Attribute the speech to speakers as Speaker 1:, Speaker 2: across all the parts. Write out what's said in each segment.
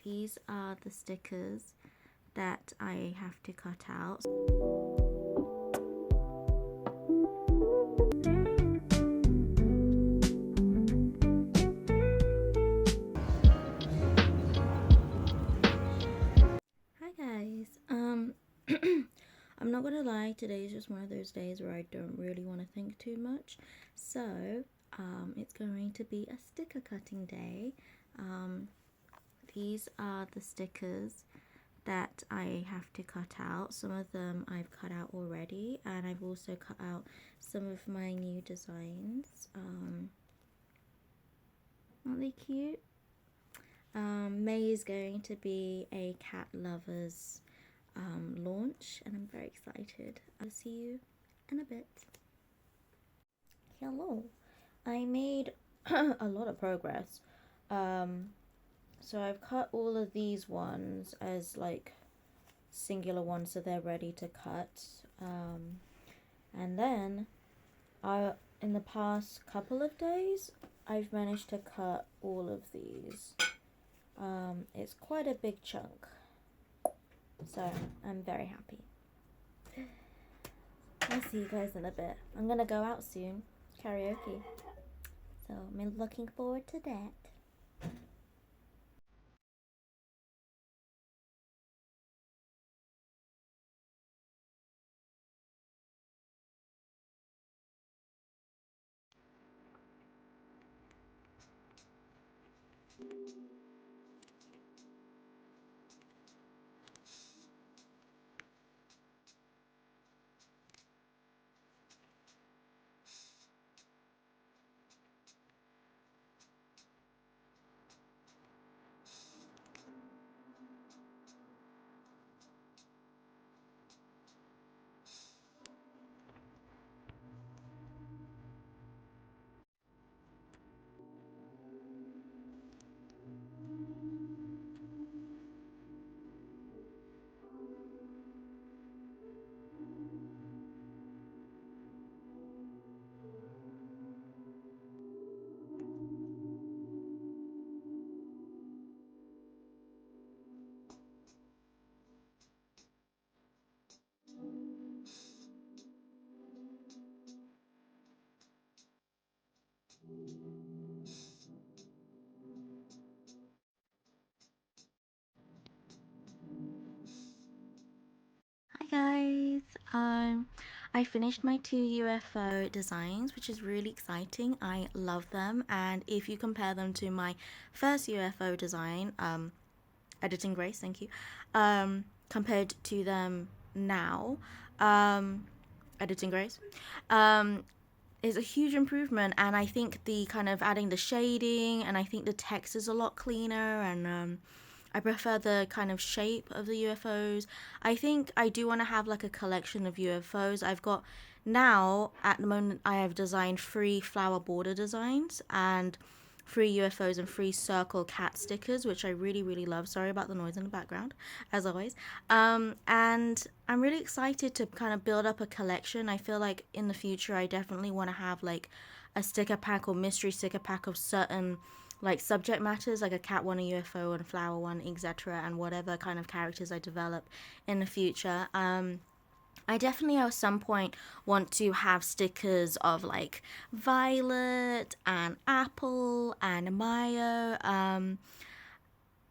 Speaker 1: These are the stickers that I have to cut out. Hi guys. I'm not gonna lie, today is just one of those days where I don't really want to think too much. So, it's going to be a sticker cutting day. These are the stickers that I have to cut out. Some of them I've cut out already, and I've also cut out some of my new designs. Aren't they cute? May is going to be a cat lovers launch, and I'm very excited. I'll see you in a bit. Hello. I made a lot of progress. So I've cut all of these ones as like singular ones, so they're ready to cut. And then in the past couple of days, I've managed to cut all of these. It's quite a big chunk, so I'm very happy. I'll see you guys in a bit. I'm gonna go out soon, karaoke, so I'm looking forward to that. Hi guys, I finished my 2 UFO designs, which is really exciting. I love them, and if you compare them to my first UFO design, editing Grace, thank you, compared to them now, editing Grace, is a huge improvement. And I think the kind of adding the shading, and I think the text is a lot cleaner, and I prefer the kind of shape of the UFOs. I think I do want to have like a collection of UFOs. I've got now, at the moment, I have designed 3 flower border designs and 3 UFOs and 3 circle cat stickers, which I really, really love. Sorry about the noise in the background, as always. And I'm really excited to kind of build up a collection. I feel like in the future, I definitely want to have like a sticker pack or mystery sticker pack of certain like subject matters, like a cat one, a UFO, and a flower one, etc., and whatever kind of characters I develop in the future. I definitely at some point want to have stickers of like Violet and Apple and Mayo.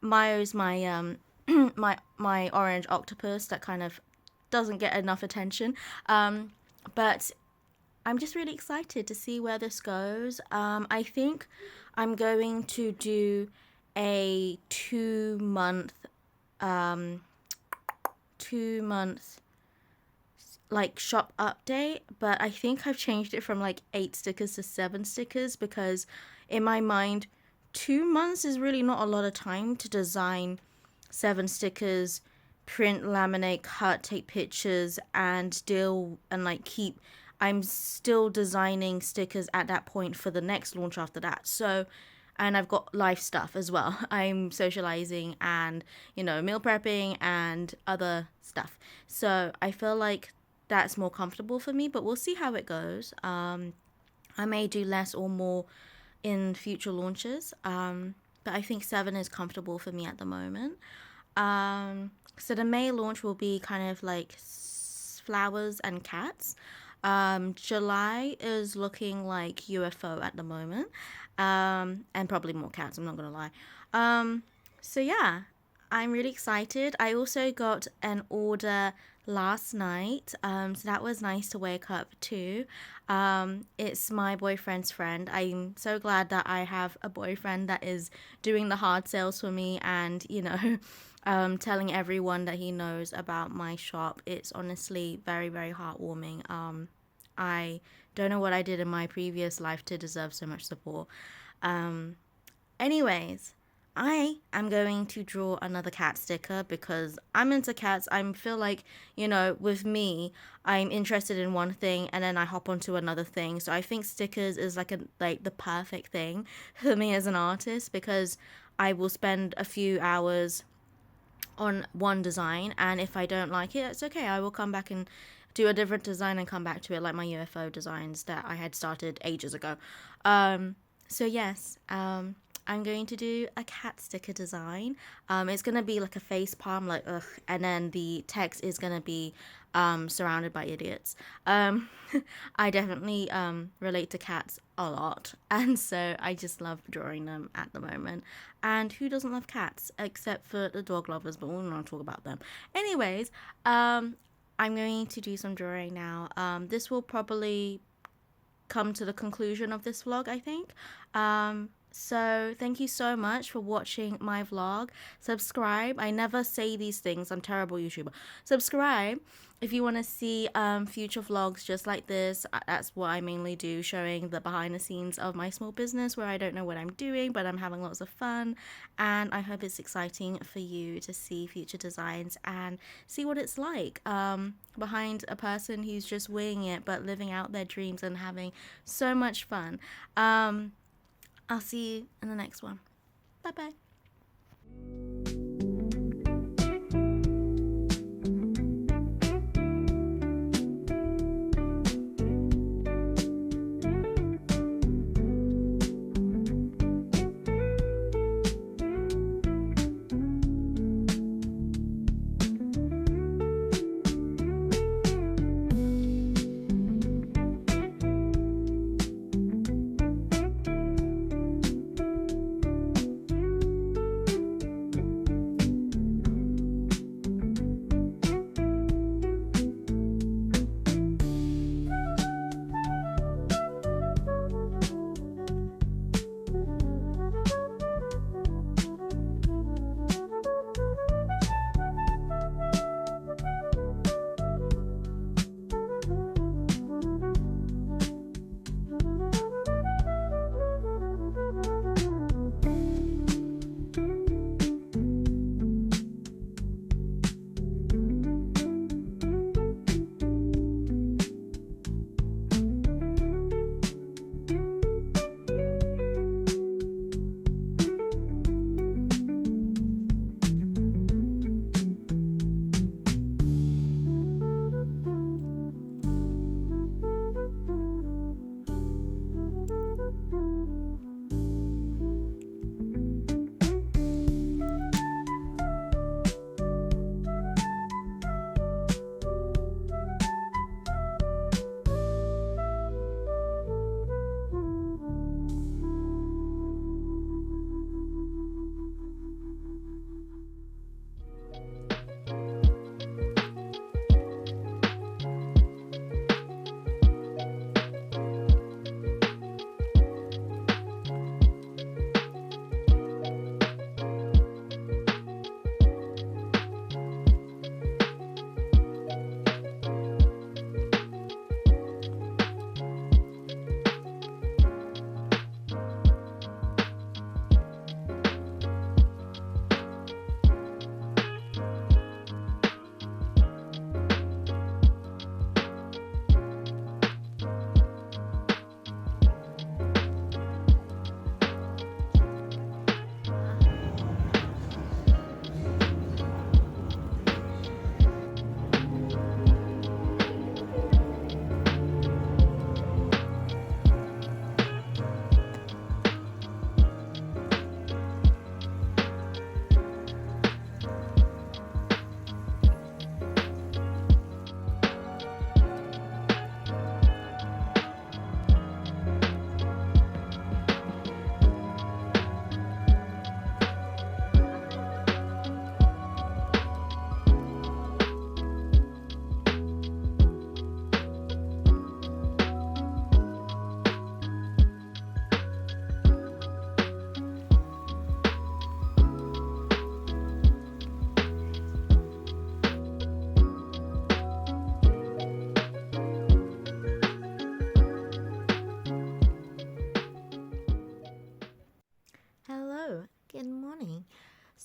Speaker 1: Mayo's my my orange octopus that kind of doesn't get enough attention. But I'm just really excited to see where this goes. I think I'm going to do a 2 month, 2 month like shop update, but I think I've changed it from like 8 stickers to 7 stickers because in my mind, 2 months is really not a lot of time to design 7 stickers, print, laminate, cut, take pictures, and deal and like keep. I'm still designing stickers at that point for the next launch after that. So, and I've got life stuff as well. I'm socializing and, meal prepping and other stuff. So I feel like that's more comfortable for me, but we'll see how it goes. I may do less or more in future launches. but I think 7 is comfortable for me at the moment. So the May launch will be kind of like flowers and cats. July is looking like UFO at the moment, and probably more cats. I'm not gonna lie. So yeah, I'm really excited. I also got an order last night, so that was nice to wake up to. It's my boyfriend's friend. I'm so glad that I have a boyfriend that is doing the hard sales for me, and telling everyone that he knows about my shop. It's honestly very, very heartwarming. I don't know what I did in my previous life to deserve so much support. Anyways, I am going to draw another cat sticker because I'm into cats. I feel like, with me, I'm interested in one thing and then I hop onto another thing. So I think stickers is like the perfect thing for me as an artist, because I will spend a few hours on one design, and if I don't like it, it's okay. I will come back and do a different design and come back to it, like my UFO designs that I had started ages ago. So yes, I'm going to do a cat sticker design. It's gonna be like a face palm, like ugh, and then the text is gonna be surrounded by idiots. I definitely relate to cats a lot, and so I just love drawing them at the moment. And who doesn't love cats, except for the dog lovers? But we're not talk about them. Anyways, I'm going to do some drawing now. This will probably come to the conclusion of this vlog, I think. So thank you so much for watching my vlog. Subscribe. I never say these things. I'm a terrible YouTuber. Subscribe if you want to see future vlogs just like this. That's what I mainly do, showing the behind the scenes of my small business where I don't know what I'm doing, but I'm having lots of fun. And I hope it's exciting for you to see future designs and see what it's like behind a person who's just winging it but living out their dreams and having so much fun. I'll see you in the next one. Bye bye.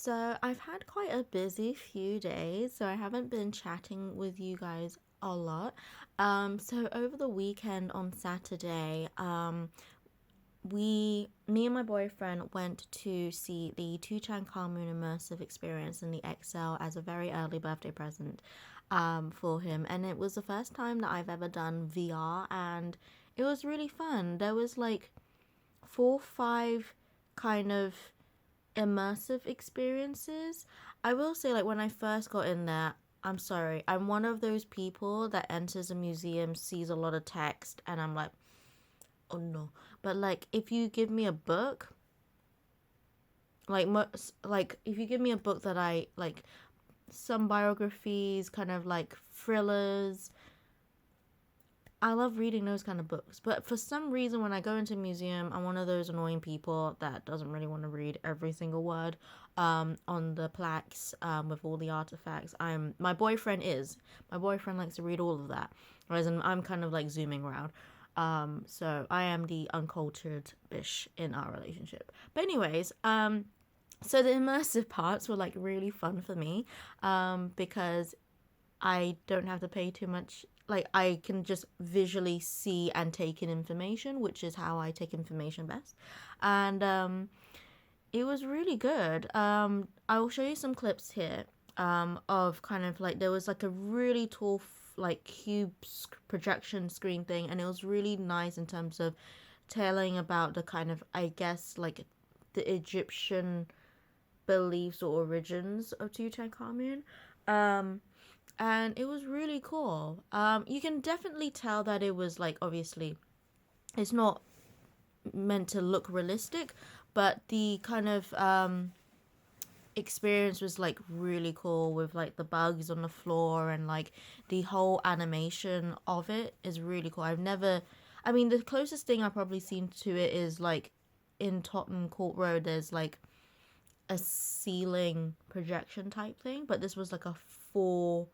Speaker 1: So I've had quite a busy few days, so I haven't been chatting with you guys a lot. So over the weekend on Saturday, me and my boyfriend went to see the Tutankhamun immersive experience in the XL as a very early birthday present, for him, and it was the first time that I've ever done VR, and it was really fun. There was like 4, 5 kind of immersive experiences. I will say, like, when I first got in there, I'm sorry, I'm one of those people that enters a museum, sees a lot of text, and I'm like, oh no. But like, if you give me a book, like if you give me a book that I like, some biographies, kind of like thrillers, I love reading those kind of books. But for some reason, when I go into a museum, I'm one of those annoying people that doesn't really want to read every single word on the plaques, with all the artifacts. My boyfriend is. My boyfriend likes to read all of that, whereas I'm kind of like zooming around. So I am the uncultured bish in our relationship. But anyways, so the immersive parts were like really fun for me, because I don't have to pay too much. Like, I can just visually see and take in information, which is how I take information best. And it was really good. I will show you some clips here, of kind of like, there was like a really tall like cube projection screen thing, and it was really nice in terms of telling about the kind of, I guess, like the Egyptian beliefs or origins of Tutankhamun. And it was really cool. You can definitely tell that it was like, obviously it's not meant to look realistic, but the kind of experience was like really cool, with like the bugs on the floor, and like the whole animation of it is really cool. I mean, the closest thing I've probably seen to it is like in Tottenham Court Road, there's like a ceiling projection type thing, but this was like a 4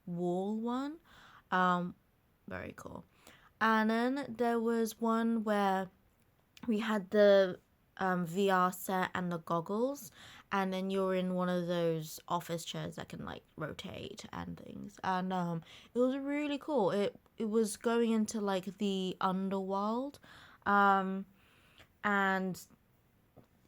Speaker 1: wall one. Very cool. And then there was one where we had the VR set and the goggles, and then you're in one of those office chairs that can like rotate and things. And it was really cool. It was going into like the underworld, and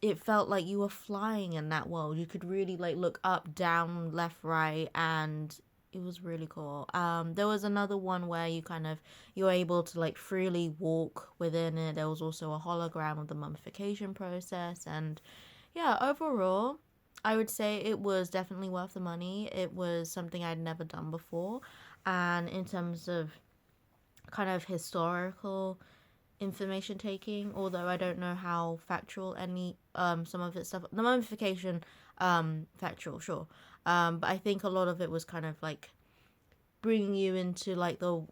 Speaker 1: it felt like you were flying in that world. You could really like look up, down, left, right, and it was really cool. There was another one where you're able to like freely walk within it. There was also a hologram of the mummification process, and yeah, overall, I would say it was definitely worth the money. It was something I'd never done before, and in terms of kind of historical information taking, although I don't know how factual any some of it stuff, the mummification, factual, sure, but I think a lot of it was kind of like bringing you into like the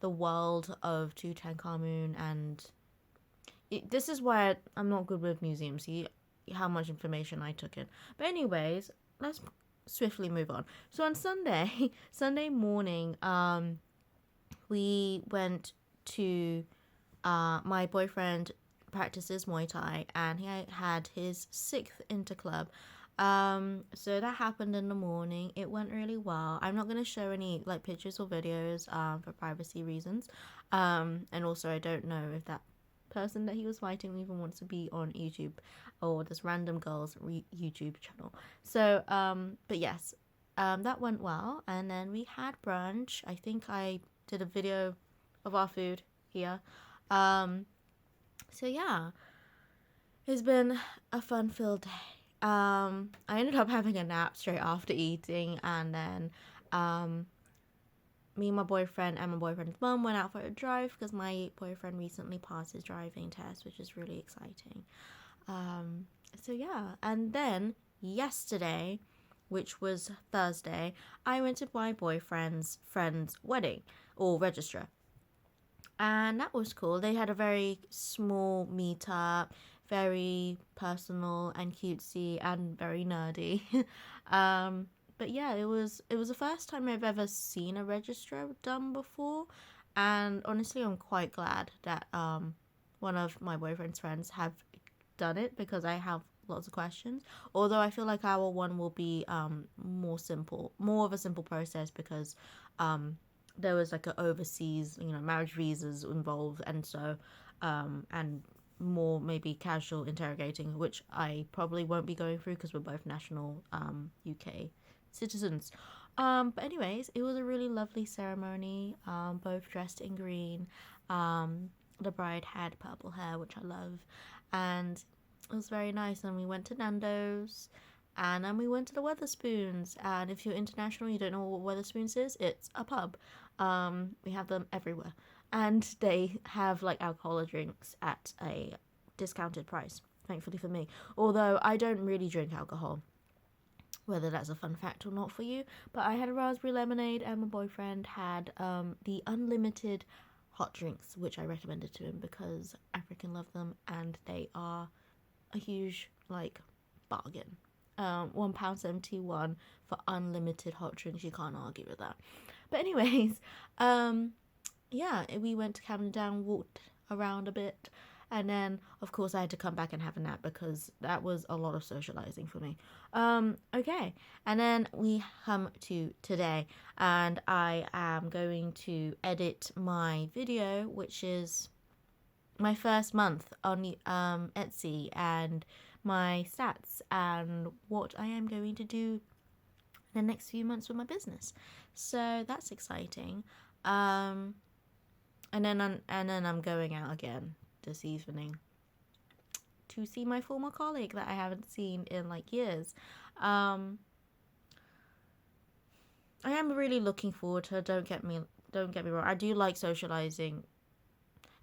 Speaker 1: world of Tutankhamun. And this is why I'm not good with museums. See how much information I took in. But anyways, let's swiftly move on. So on Sunday Sunday morning, we went to, my boyfriend practices Muay Thai, and he had his 6th interclub. So that happened in the morning. It went really well. I'm not going to show any like pictures or videos for privacy reasons. And also I don't know if that person that he was fighting even wants to be on YouTube, or this random girl's YouTube channel. So but yes, that went well, and then we had brunch. I think I did a video of our food here. So yeah, it's been a fun-filled day. I ended up having a nap straight after eating, and then me and my boyfriend and my boyfriend's mum went out for a drive because my boyfriend recently passed his driving test, which is really exciting. So yeah, and then yesterday, which was Thursday, I went to my boyfriend's friend's wedding, or register, and that was cool. They had a very small meetup, very personal and cutesy and very nerdy. But yeah, it was the first time I've ever seen a registrar done before, and honestly, I'm quite glad that one of my boyfriend's friends have done it, because I have lots of questions. Although I feel like our one will be more of a simple process, because there was like a overseas, marriage visas involved, and so and more maybe casual interrogating, which I probably won't be going through because we're both national UK citizens. But anyways, it was a really lovely ceremony. Both dressed in green. The bride had purple hair, which I love, and it was very nice. And we went to Nando's, and then we went to the Weatherspoons. And if you're international, you don't know what Weatherspoons is. It's a pub. We have them everywhere, and they have like alcoholic drinks at a discounted price. Thankfully for me, although I don't really drink alcohol. Whether that's a fun fact or not for you, but I had a raspberry lemonade, and my boyfriend had the unlimited hot drinks, which I recommended to him because I freaking love them, and they are a huge like bargain. £1.71 for unlimited hot drinks. You can't argue with that. But anyways, yeah, we went to Camden Down, walked around a bit, and then of course I had to come back and have a nap because that was a lot of socializing for me. Okay, and then we come to today, and I am going to edit my video, which is my first month on the Etsy, and my stats, and what I am going to do the next few months with my business. So that's exciting. And then I'm going out again this evening to see my former colleague that I haven't seen in like years. I am really looking forward to her. Don't get me wrong. I do like socializing.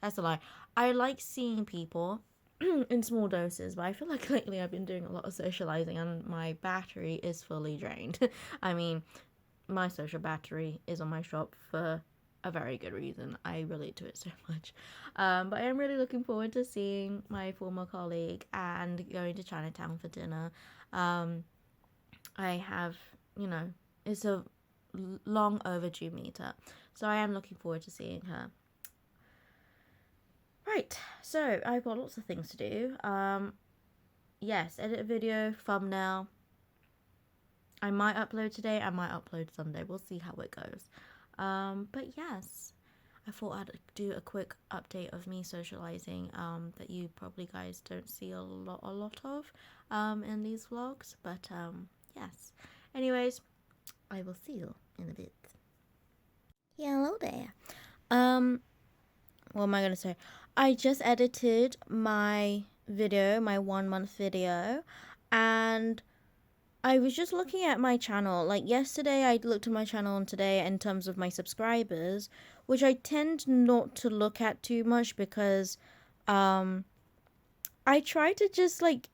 Speaker 1: That's a lie. I like seeing people in small doses, but I feel like lately I've been doing a lot of socializing and my battery is fully drained. I mean, my social battery is on my shop for a very good reason. I relate to it so much. But I am really looking forward to seeing my former colleague and going to Chinatown for dinner. I have, it's a long overdue meetup, so I am looking forward to seeing her. Right, so I've got lots of things to do. Yes, edit a video, thumbnail. I might upload today, I might upload Sunday. We'll see how it goes. But yes, I thought I'd do a quick update of me socializing that you probably guys don't see a lot of in these vlogs. But yes. Anyways, I will see you in a bit. Yeah, hello there. What am I gonna say? I just edited my video, my 1 month video, and I was just looking at my channel. Like yesterday, I looked at my channel, and today in terms of my subscribers, which I tend not to look at too much because I try to just like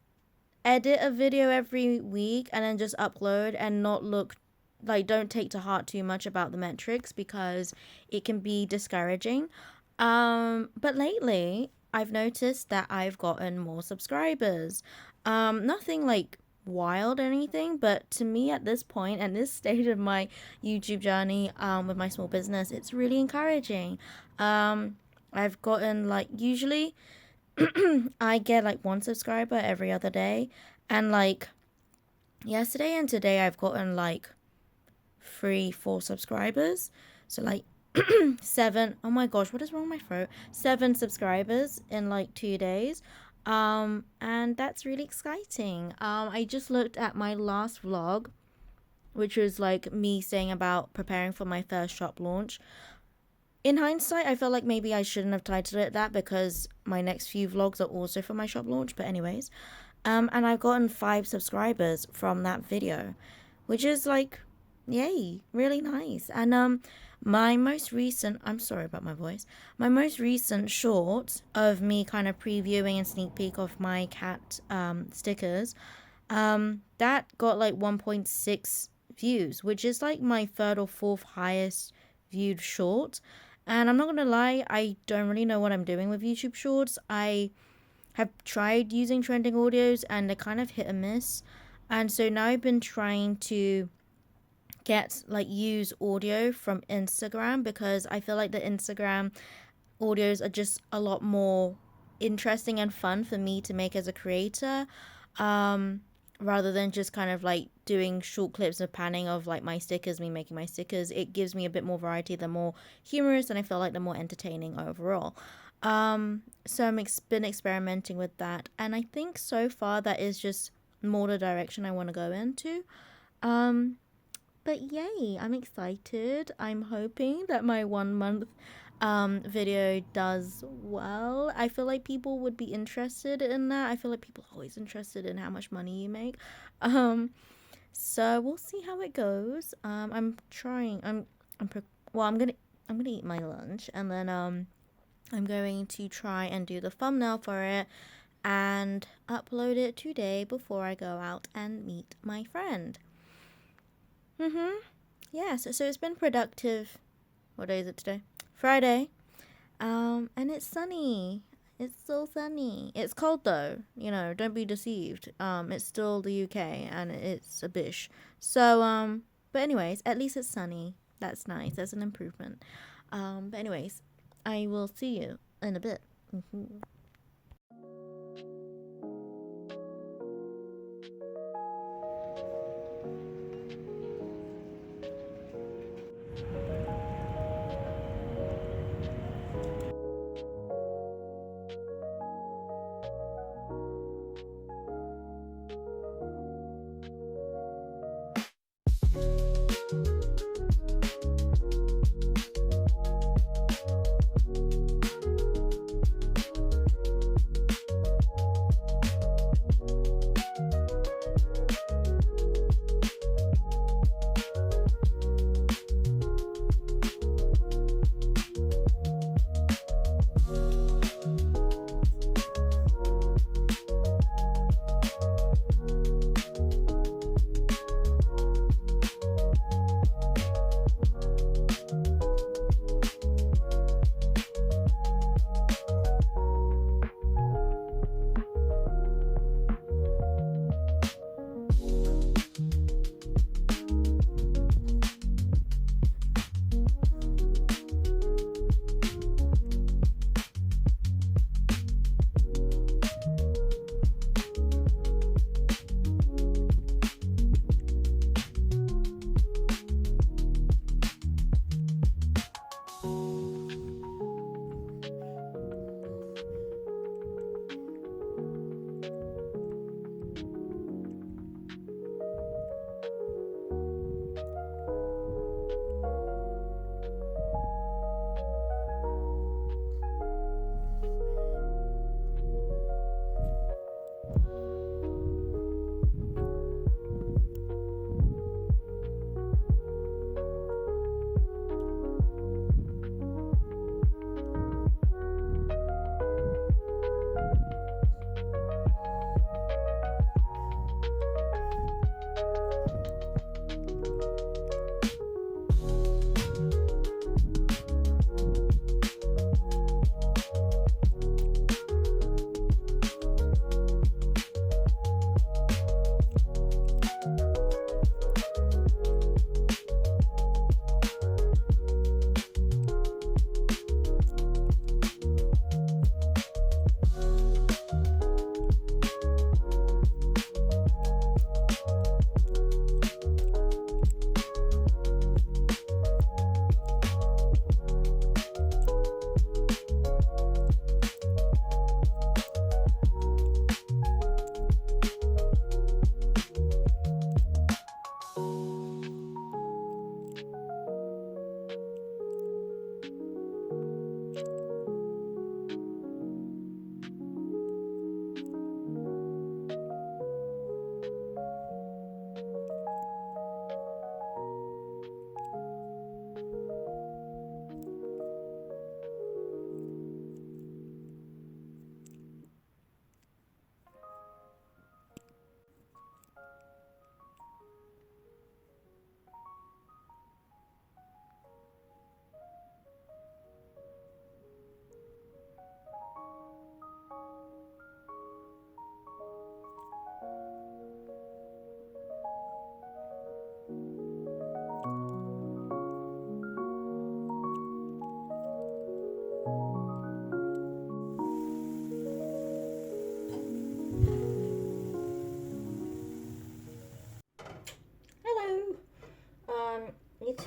Speaker 1: edit a video every week and then just upload and not look don't take to heart too much about the metrics because it can be discouraging. But lately I've noticed that I've gotten more subscribers. Nothing like wild or anything, but to me at this point and this stage of my YouTube journey with my small business, it's really encouraging. I've gotten like usually I get like 1 subscriber every other day, and like yesterday and today I've gotten like 3-4 subscribers, so like 7, oh my gosh, what is wrong with my throat, 7 subscribers in like 2 days. And that's really exciting. I just looked at my last vlog, which was like me saying about preparing for my first shop launch. In hindsight, I felt like maybe I shouldn't have titled it that because my next few vlogs are also for my shop launch. But anyways, and I've gotten 5 subscribers from that video, which is like, yay, really nice. And my most recent, I'm sorry about my voice, my most recent short of me kind of previewing and sneak peek of my cat stickers, that got like 1.6 views, which is like my 3rd or 4th highest viewed short. And I'm not gonna lie, I don't really know what I'm doing with YouTube shorts. I have tried using trending audios and they're kind of hit and miss, and so now I've been trying to use audio from Instagram because I feel like the Instagram audios are just a lot more interesting and fun for me to make as a creator. um rather than just kind of like doing short clips of panning of like my stickers, me making my stickers. It gives me a bit more variety, they're more humorous, and I feel like they're more entertaining overall. So been experimenting with that, and I think so far that is just more the direction I want to go into. um but yay, I'm excited. I'm hoping that my 1 month video does well. I feel like people would be interested in that. I feel like people are always interested in how much money you make. Um so we'll see how it goes. I'm trying. I'm well, I'm gonna eat my lunch, and then I'm going to try and do the thumbnail for it and upload it today before I go out and meet my friend. Yeah, so it's been productive. What day is it today? Friday. And it's sunny. It's still sunny. It's cold though, don't be deceived. It's still the UK and it's a bish. So, but anyways, at least it's sunny. That's nice. That's an improvement. But anyways, I will see you in a bit.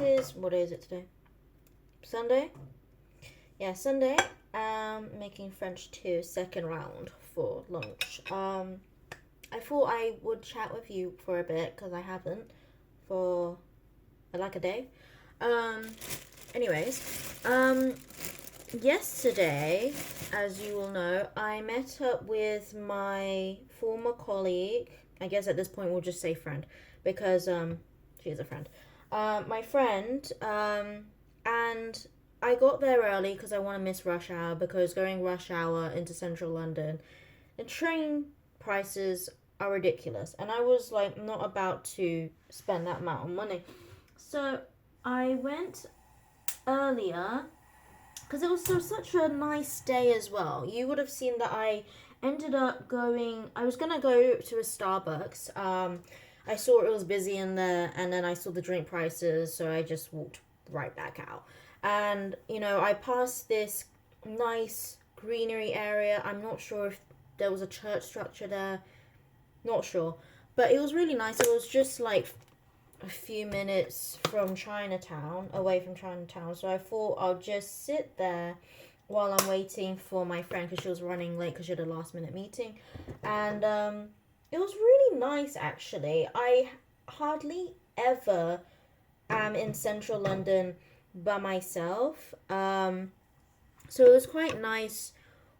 Speaker 1: what day is it today? Sunday? Yeah, Sunday. Making French 2 second round for lunch. I thought I would chat with you for a bit because I haven't for like a day. Anyways, yesterday, as you will know, I met up with my former colleague. I guess at this point we'll just say friend because she is a friend. My friend, and I got there early because I want to miss rush hour, because going rush hour into central London, the train prices are ridiculous, and I was like not about to spend that amount of money. So I went earlier because it was such a nice day as well. You would have seen that I ended up going, I was going to go to a Starbucks. I saw it was busy in there, and then I saw the drink prices, so I just walked right back out. And, you know, I passed this nice greenery area. I'm not sure if there was a church structure there. Not sure. But it was really nice. It was just like a few minutes from Chinatown, away from Chinatown. So I thought I'll just sit there while I'm waiting for my friend, because she was running late because she had a last minute meeting. And it was really nice, actually. I hardly ever am in central London by myself. So it was quite nice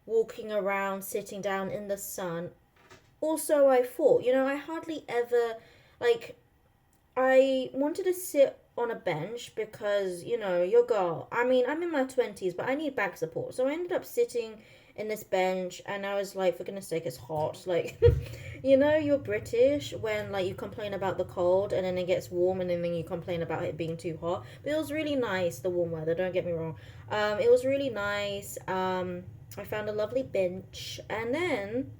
Speaker 1: walking around, sitting down in the sun. Also, I thought, you know, I hardly ever, like, I wanted to sit on a bench because, you know, your girl, I mean, I'm in my 20s, but I need back support. So I ended up sitting in this bench, and I was like, for goodness sake, it's hot. Like, you know, you're British when, like, you complain about the cold, and then it gets warm, and then you complain about it being too hot. But it was really nice, the warm weather, don't get me wrong. It was really nice. I found a lovely bench, and then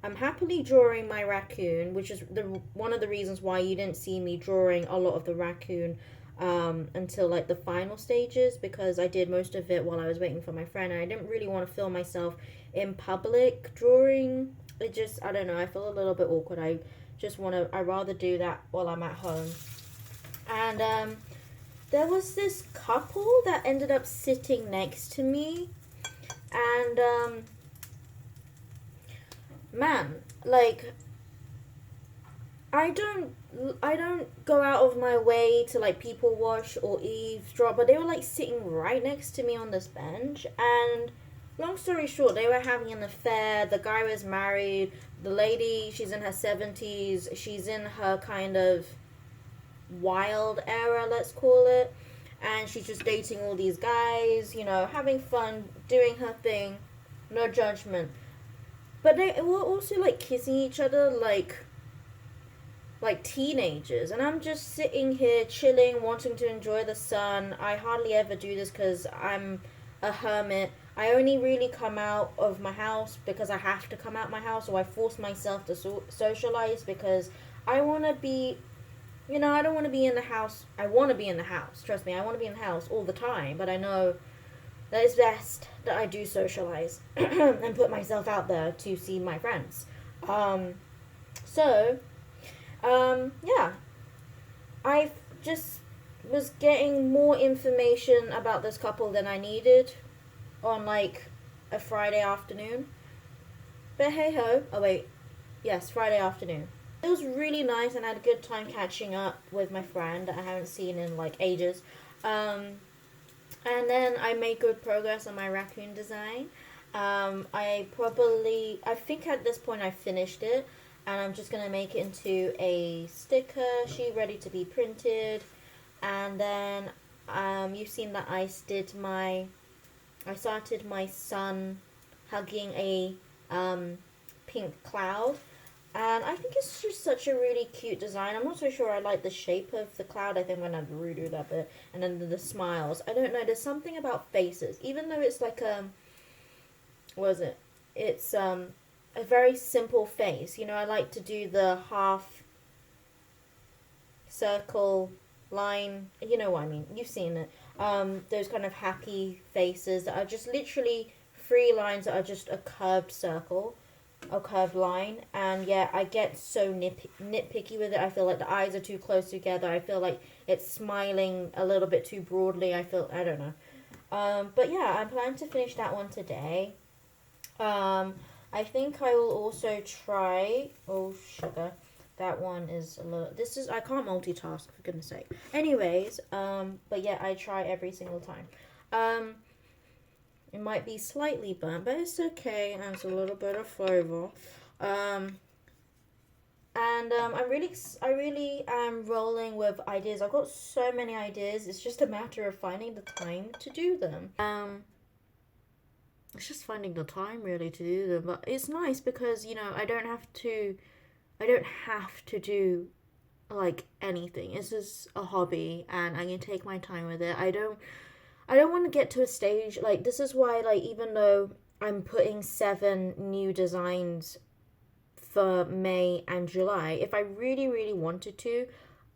Speaker 1: I'm happily drawing my raccoon, which is one of the reasons why you didn't see me drawing a lot of the raccoon until like the final stages, because I did most of it while I was waiting for my friend, and I didn't really want to film myself in public drawing. It just, I don't know, I feel a little bit awkward. I'd rather do that while I'm at home. And there was this couple that ended up sitting next to me, and man, like, I don't go out of my way to like people watch or eavesdrop, but they were like sitting right next to me on this bench, and long story short, they were having an affair. The guy was married, the lady, she's in her 70s, she's in her kind of wild era, let's call it, and she's just dating all these guys, you know, having fun, doing her thing, no judgment. But they were also like kissing each other like teenagers, and I'm just sitting here chilling, wanting to enjoy the sun. I hardly ever do this because I'm a hermit. I only really come out of my house because I have to come out my house, or I force myself to socialize because I want to be, you know, I don't want to be in the house. I want to be in the house. Trust me, I want to be in the house all the time, but I know that it's best that I do socialize and put myself out there to see my friends. Yeah, I just was getting more information about this couple than I needed on like a Friday afternoon. But hey ho, oh wait, yes, Friday afternoon. It was really nice, and I had a good time catching up with my friend that I haven't seen in like ages. And then I made good progress on my raccoon design. I think at this point I finished it, and I'm just going to make it into a sticker sheet ready to be printed. And then you've seen that I started my son hugging a pink cloud. And I think it's just such a really cute design. I'm not so sure I like the shape of the cloud. I think I'm going to redo that bit. And then the smiles. I don't know. There's something about faces. Even though it's like what is it? It's a very simple face. You know, I like to do the half circle line. You know what I mean. You've seen it. Those kind of happy faces that are just literally 3 lines that are just a curved circle. a curved line, and yeah, I get so nitpicky with it. I feel like the eyes are too close together. I feel like it's smiling a little bit too broadly. I don't know. But yeah, I'm planning to finish that one today. I think I will also try. Oh sugar, that one is a little. This is I can't multitask for goodness sake. Anyways, but yeah, I try every single time. Um, it might be slightly burnt, but it's okay. And it's a little bit of flavor. Um, I really am rolling with ideas. I've got so many ideas. It's just a matter of finding the time to do them. It's just finding the time really to do them. But it's nice because I don't have to do like anything. It's just a hobby, and I can take my time with it. I don't want to get to a stage like this is why like even though I'm putting 7 new designs for May and July, if I really really wanted to,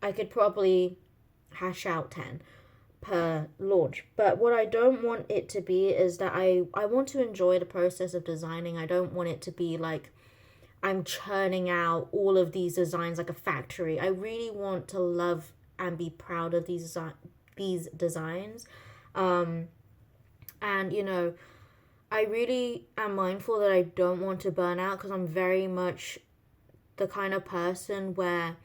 Speaker 1: I could probably hash out 10 per launch. But what I don't want it to be is that I want to enjoy the process of designing. I don't want it to be like I'm churning out all of these designs like a factory. I really want to love and be proud of these designs. Um, and I really am mindful that I don't want to burn out because I'm very much the kind of person where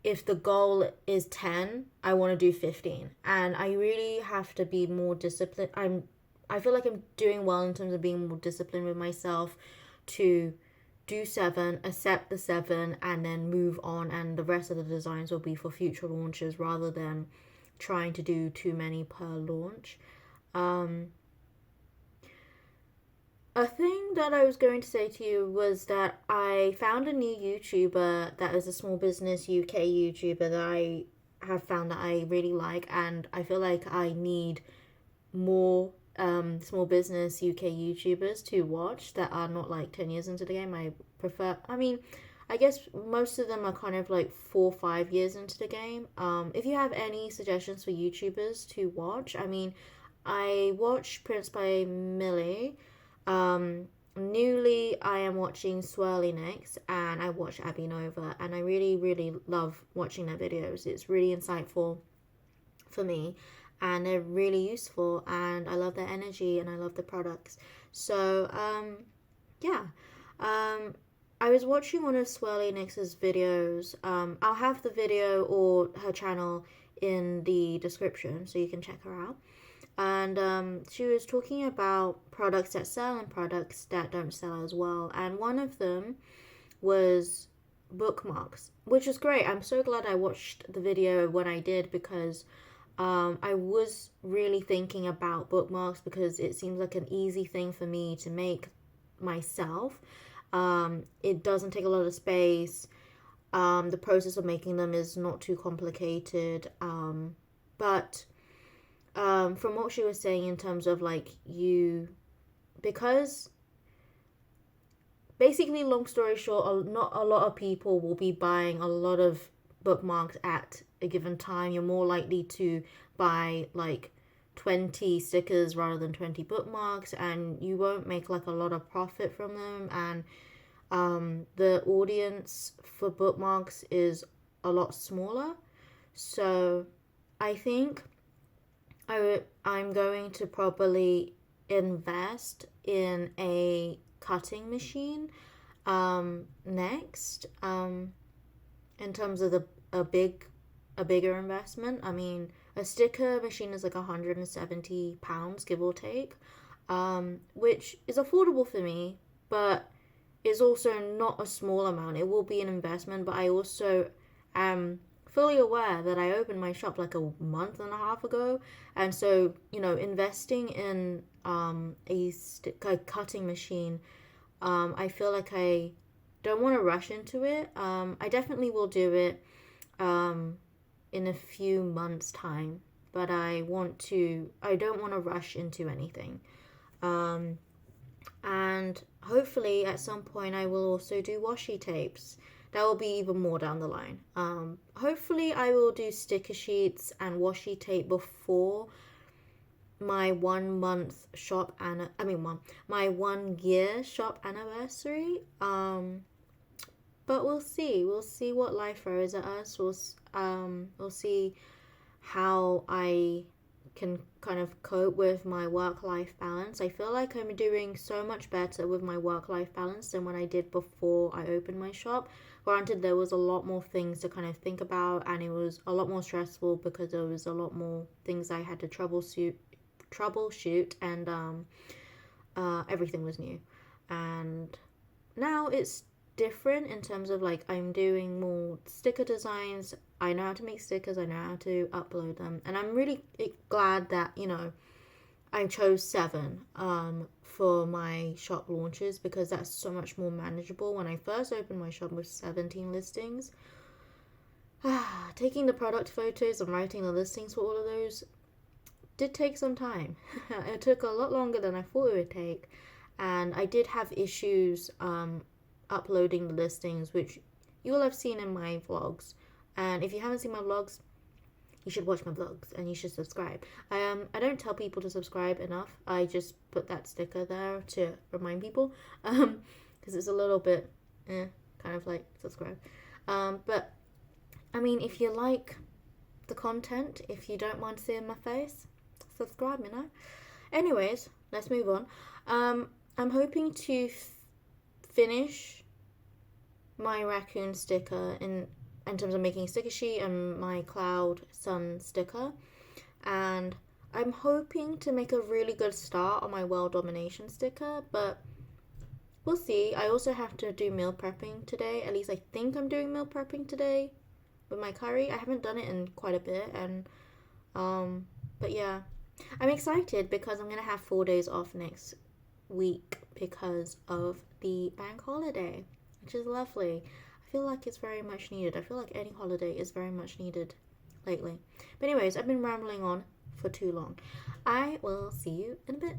Speaker 1: if the goal is 10, I want to do 15. And I really have to be more disciplined. I feel like I'm doing well in terms of being more disciplined with myself to do 7, accept the 7, and then move on, and the rest of the designs will be for future launches rather than trying to do too many per launch. A thing that I was going to say to you was that I found a new YouTuber that is a small business UK YouTuber that I have found that I really like, and I feel like I need more small business UK YouTubers to watch that are not like 10 years into the game. I guess most of them are kind of like 4 or 5 years into the game. If you have any suggestions for YouTubers to watch, I watch Prince by Millie. Newly, I am watching Swirlinyx and I watch Abinova, and I really, really love watching their videos. It's really insightful for me, and they're really useful, and I love their energy and I love the products. So, yeah. I was watching one of Swirlinyx's videos. I'll have the video or her channel in the description so you can check her out. And she was talking about products that sell and products that don't sell as well. And one of them was bookmarks, which is great. I'm so glad I watched the video when I did because I was really thinking about bookmarks because it seems like an easy thing for me to make myself. It doesn't take a lot of space. The process of making them is not too complicated. But from what she was saying in terms of because basically, long story short, not a lot of people will be buying a lot of bookmarks at a given time. You're more likely to buy like 20 stickers rather than 20 bookmarks, and you won't make like a lot of profit from them. And the audience for bookmarks is a lot smaller. So I think I'm going to probably invest in a cutting machine next, in terms of a bigger investment. A sticker machine is like £170, give or take, which is affordable for me, but is also not a small amount. It will be an investment, but I also am fully aware that I opened my shop like a month and a half ago, and so investing in a cutting machine, I feel like I don't want to rush into it. I definitely will do it in a few months' time, but I don't want to rush into anything. And hopefully at some point I will also do washi tapes. That will be even more down the line. Hopefully I will do sticker sheets and washi tape before my 1 month shop and my 1 year shop anniversary. But we'll see. We'll see what life throws at us. We'll see how I can kind of cope with my work-life balance. I feel like I'm doing so much better with my work-life balance than what I did before I opened my shop. Granted, there was a lot more things to kind of think about, and it was a lot more stressful because there was a lot more things I had to troubleshoot, and everything was new. And now it's different in terms of like I'm doing more sticker designs. I know how to make stickers, I know how to upload them, and I'm really glad that, you know, I chose 7 for my shop launches, because that's so much more manageable. When I first opened my shop with 17 listings, taking the product photos and writing the listings for all of those did take some time. It took a lot longer than I thought it would take, and I did have issues uploading the listings, which you will have seen in my vlogs. And if you haven't seen my vlogs, you should watch my vlogs and you should subscribe. I don't tell people to subscribe enough. I just put that sticker there to remind people, because it's a little bit kind of like subscribe. But I mean, if you like the content, if you don't mind seeing my face, subscribe, you know. Anyways, let's move on. I'm hoping to finish my raccoon sticker in terms of making a sticker sheet and my cloud sun sticker, and I'm hoping to make a really good start on my world domination sticker, but we'll see. I also have to do meal prepping today. At least I think I'm doing meal prepping today with my curry. I haven't done it in quite a bit, and but yeah, I'm excited because I'm gonna have 4 days off next week because of the bank holiday, which is lovely. I feel like it's very much needed. I feel like any holiday is very much needed lately. But anyways, I've been rambling on for too long. I will see you in a bit.